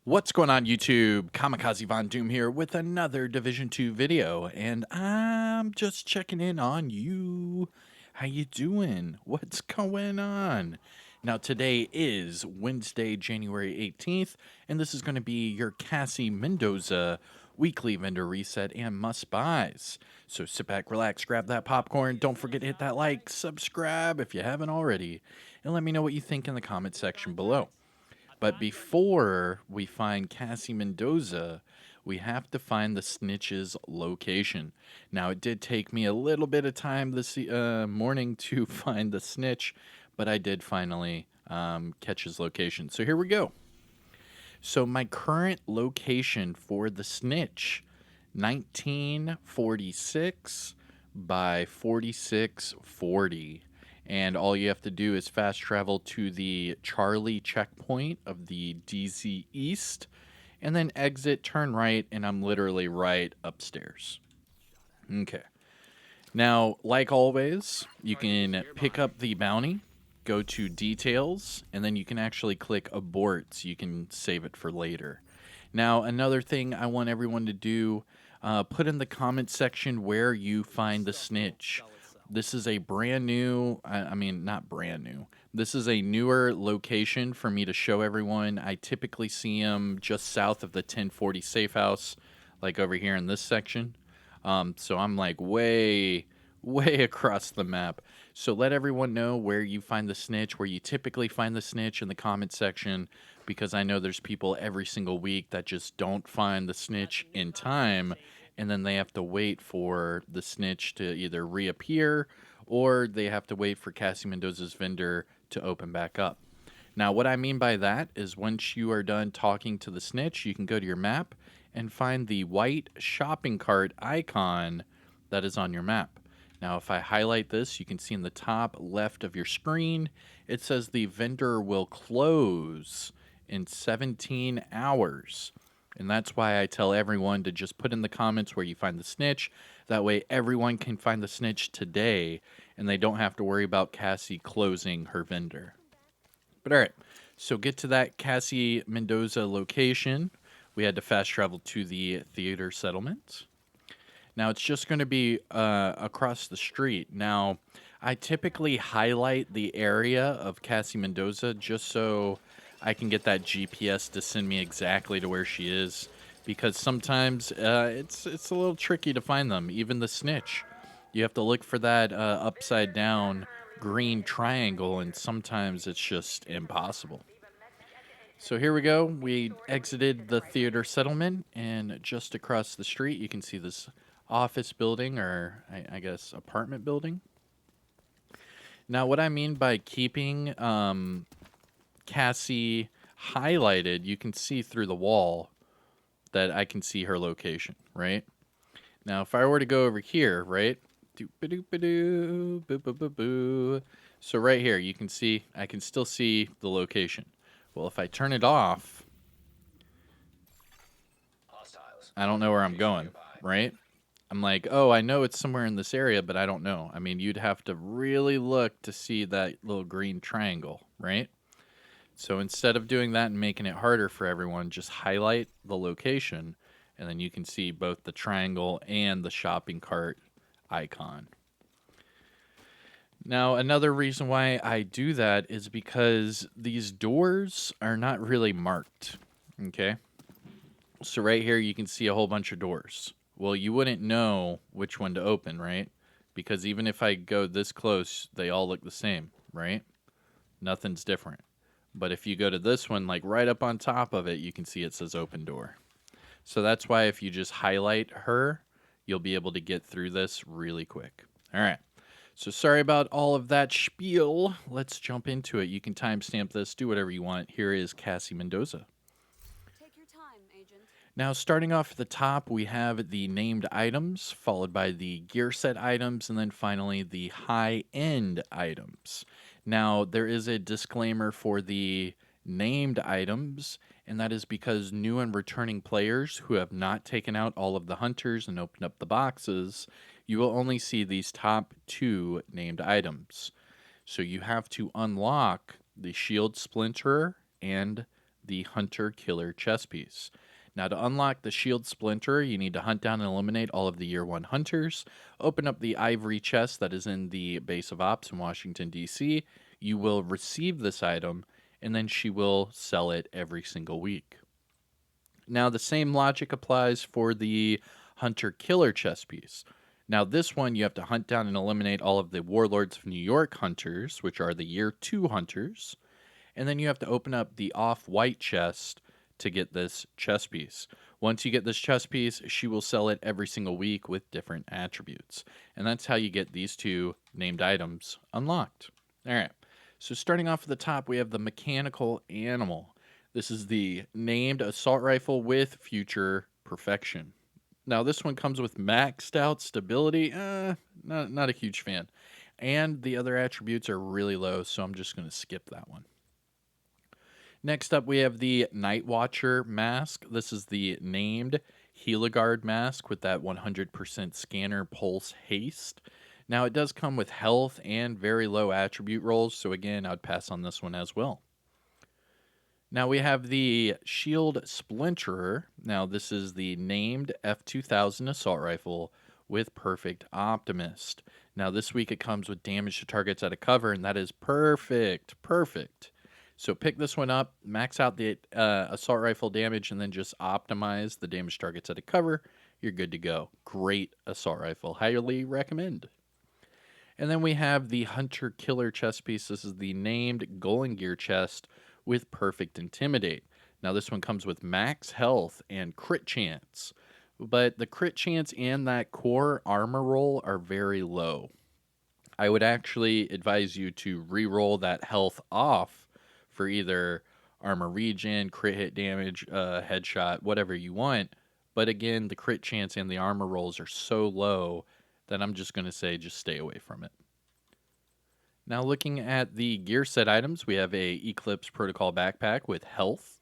What's going on YouTube? Kamikaze Von Doom here with another Division 2 video, and I'm just checking in on you. How you doing? What's going on? Now today is Wednesday, January 18th, and this is going to be your Cassie Mendoza weekly vendor reset and must-buys. So sit back, relax, grab that popcorn, don't forget to hit that like, subscribe if you haven't already, and let me know what you think in the comment section below. But before we find Cassie Mendoza, we have to find the snitch's location. Now, it did take me a little bit of time this morning to find the snitch, but I did finally catch his location. So here we go. So my current location for the snitch, 1946 by 4640. And all you have to do is fast travel to the Charlie checkpoint of the DZ East, and then exit, turn right, and I'm literally right upstairs. Okay. Now, like always, you can pick up the bounty, go to details, and then you can actually click abort so you can save it for later. Now, another thing I want everyone to do, put in the comment section where you find the snitch. This is a brand new, I mean, not brand new. This is a newer location for me to show everyone. I typically see them just south of the 1040 safe house, like over here in this section. So I'm like way across the map. So let everyone know where you find the snitch, where you typically find the snitch in the comment section, because I know there's people every single week that just don't find the snitch in time, and then they have to wait for the snitch to either reappear or they have to wait for Cassie Mendoza's vendor to open back up. Now, what I mean by that is once you are done talking to the snitch, you can go to your map and find the white shopping cart icon that is on your map. Now, if I highlight this, you can see in the top left of your screen, it says the vendor will close in 17 hours. And that's why I tell everyone to just put in the comments where you find the snitch. That way everyone can find the snitch today, and they don't have to worry about Cassie closing her vendor. But all right, so get to that Cassie Mendoza location. We had to fast travel to the theater settlement. Now, it's just going to be across the street. Now, I typically highlight the area of Cassie Mendoza just so I can get that GPS to send me exactly to where she is, because sometimes it's a little tricky to find them, even the snitch. You have to look for that upside down green triangle, and sometimes it's just impossible. So here we go. We exited the theater settlement, and just across the street, you can see this office building, or I guess apartment building. Now, what I mean by keeping Cassie highlighted, you can see through the wall that I can see her location, right? Now, if I were to go over here, right? Doop-a-doop-a-doo, boo-boo-boo-boo. So right here, you can see, I can still see the location. Well, if I turn it off, I don't know where I'm going, right? I'm like, oh, I know it's somewhere in this area, but I don't know. I mean, you'd have to really look to see that little green triangle, right? So instead of doing that and making it harder for everyone, just highlight the location, and then you can see both the triangle and the shopping cart icon. Now, another reason why I do that is because these doors are not really marked, okay? So right here, you can see a whole bunch of doors. Well, you wouldn't know which one to open, right? Because even if I go this close, they all look the same, right? Nothing's different. But if you go to this one, like right up on top of it, you can see it says open door. So that's why if you just highlight her, you'll be able to get through this really quick. All right. So sorry about all of that spiel. Let's jump into it. You can timestamp this, do whatever you want. Here is Cassie Mendoza. Take your time, Agent. Now, starting off at the top, we have the named items, followed by the gear set items, and then finally the high-end items. Now, there is a disclaimer for the named items, and that is because new and returning players who have not taken out all of the hunters and opened up the boxes, you will only see these top two named items. So you have to unlock the shield splinterer and the Hunter Killer chess piece. Now, to unlock the Shield Splinter, you need to hunt down and eliminate all of the Year 1 hunters. Open up the ivory chest that is in the base of Ops in Washington, D.C. You will receive this item, and then she will sell it every single week. Now, the same logic applies for the Hunter Killer chess piece. Now, this one, you have to hunt down and eliminate all of the Warlords of New York hunters, which are the Year 2 hunters. And then you have to open up the off-white chest to get this chess piece. Once you get this chess piece, she will sell it every single week with different attributes. And that's how you get these two named items unlocked. All right. So starting off at the top, we have the mechanical animal. This is the named assault rifle with future perfection. Now, this one comes with maxed out stability. Not a huge fan. And the other attributes are really low, so I'm just going to skip that one. Next up, we have the Night Watcher mask. This is the named Heliguard mask with that 100% scanner pulse haste. Now, it does come with health and very low attribute rolls, so again, I'd pass on this one as well. Now, we have the Shield Splinterer. Now, this is the named F2000 assault rifle with Perfect Optimist. Now, this week it comes with damage to targets out of cover, and that is perfect. Perfect. So pick this one up, max out the assault rifle damage, and then just optimize the damage targets out of cover. You're good to go. Great assault rifle. Highly recommend. And then we have the Hunter Killer chest piece. This is the named Golden Gear chest with Perfect Intimidate. Now this one comes with max health and crit chance. But the crit chance and that core armor roll are very low. I would actually advise you to re-roll that health off for either armor regen, crit hit damage, headshot, whatever you want. But again, the crit chance and the armor rolls are so low that I'm just going to say just stay away from it. Now looking at the gear set items, we have a Eclipse Protocol backpack with health,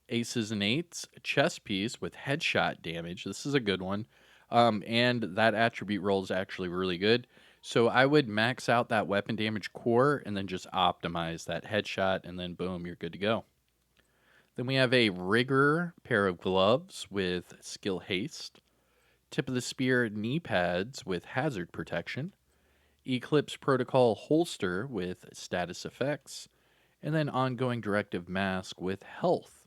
Aces and Eights chest piece with headshot damage. This is a good one. And that attribute roll is actually really good. So I would max out that weapon damage core and then just optimize that headshot, and then boom, you're good to go. Then we have a Rigger pair of gloves with skill haste, Tip of the Spear knee pads with hazard protection, Eclipse Protocol holster with status effects, and then ongoing directive mask with health.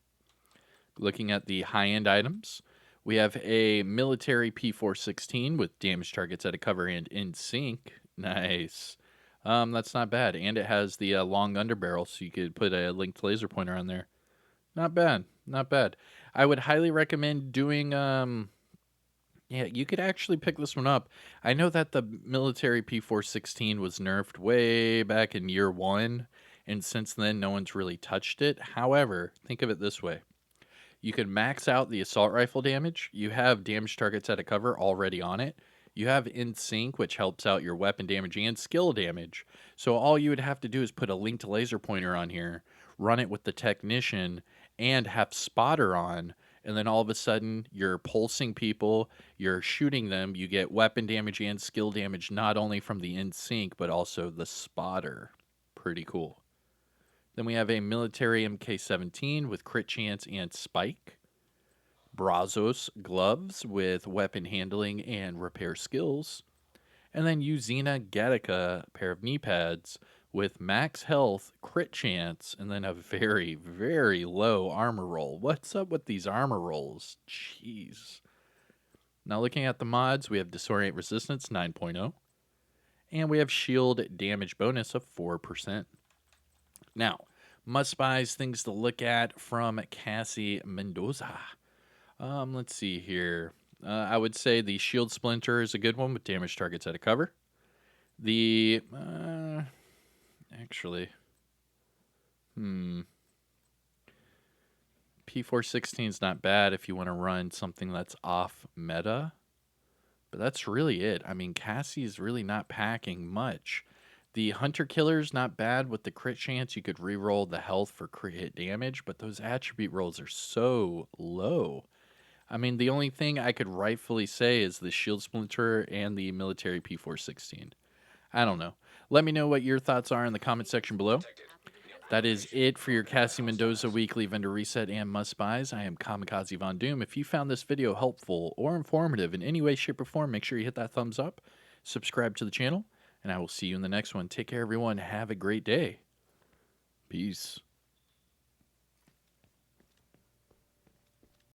Looking at the high-end items, we have a military P416 with damage targets out of cover and in sync. Nice. That's not bad. And it has the long underbarrel, so you could put a linked laser pointer on there. Not bad. Not bad. I would highly recommend doing... Yeah, you could actually pick this one up. I know that the military P416 was nerfed way back in year 1, and since then no one's really touched it. However, think of it this way. You can max out the assault rifle damage. You have damage targets out of cover already on it. You have in sync, which helps out your weapon damage and skill damage. So all you would have to do is put a linked laser pointer on here, run it with the technician, and have spotter on. And then all of a sudden, you're pulsing people, you're shooting them, you get weapon damage and skill damage not only from the in sync, but also the spotter. Pretty cool. Then we have a military MK17 with crit chance and spike. Brazos gloves with weapon handling and repair skills. And then Uzina Gattaca pair of knee pads with max health, crit chance, and then a very, very low armor roll. What's up with these armor rolls? Jeez. Now looking at the mods, we have Disorient Resistance 9.0. And we have Shield Damage Bonus of 4%. Now, must-buys, things to look at from Cassie Mendoza. Let's see here. I would say the Shield Splinter is a good one with damage targets out of cover. The, actually, P416 is not bad if you want to run something that's off meta. But that's really it. I mean, Cassie's really not packing much. The Hunter Killer's not bad with the crit chance. You could re-roll the health for crit hit damage, but those attribute rolls are so low. I mean, the only thing I could rightfully say is the Shield Splinter and the military P416. I don't know. Let me know what your thoughts are in the comment section below. That is it for your Cassie Mendoza weekly vendor reset and must buys. I am Kamikaze Von Doom. If you found this video helpful or informative in any way, shape, or form, make sure you hit that thumbs up, subscribe to the channel, and I will see you in the next one. Take care, everyone. Have a great day. Peace.